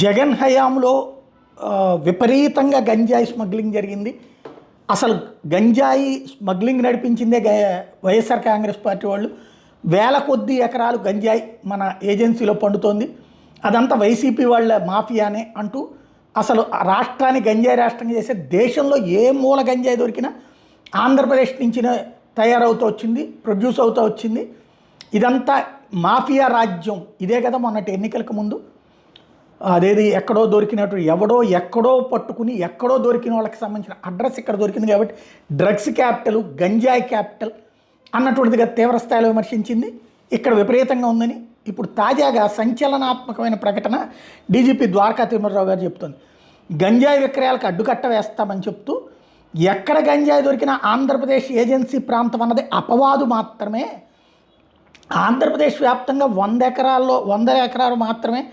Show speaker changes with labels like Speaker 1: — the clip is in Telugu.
Speaker 1: జగన్ హయాంలో విపరీతంగా గంజాయి స్మగ్లింగ్ జరిగింది. అసలు గంజాయి స్మగ్లింగ్ నడిపించిందే వైఎస్ఆర్ కాంగ్రెస్ పార్టీ వాళ్ళు. వేల కొద్ది ఎకరాలు గంజాయి మన ఏజెన్సీలో పండుతోంది. అదంతా వైసీపీ వాళ్ళ మాఫియానే అంటూ అసలు రాష్ట్రాన్ని గంజాయి రాష్ట్రంగా చేసే, దేశంలో ఏ మూల గంజాయి దొరికినా ఆంధ్రప్రదేశ్ నుంచి తయారవుతూ వచ్చింది, ప్రొడ్యూస్ అవుతూ వచ్చింది. ఇదంతా మాఫియా రాజ్యం. ఇదే కదా మొన్నటి ఎన్నికలకు ముందు అదేది ఎక్కడో దొరికినట్టు ఎవడో ఎక్కడో పట్టుకుని ఎక్కడో దొరికిన వాళ్ళకి సంబంధించిన అడ్రస్ ఇక్కడ దొరికింది కాబట్టి డ్రగ్స్ క్యాపిటల్, గంజాయి క్యాపిటల్ అన్నటువంటిదిగా తీవ్రస్థాయిలో విమర్శించింది. ఇక్కడ విపరీతంగా ఉందని ఇప్పుడు తాజాగా సంచలనాత్మకమైన ప్రకటన డీజీపీ ద్వారకా తిరుమలరావు గారు చెప్తుంది. గంజాయి విక్రయాలకు అడ్డుకట్ట వేస్తామని చెప్తూ ఎక్కడ గంజాయి దొరికినా ఆంధ్రప్రదేశ్ ఏజెన్సీ ప్రాంతం అన్నది అపవాదు మాత్రమే. ఆంధ్రప్రదేశ్ వ్యాప్తంగా 100 ఎకరాలు మాత్రమే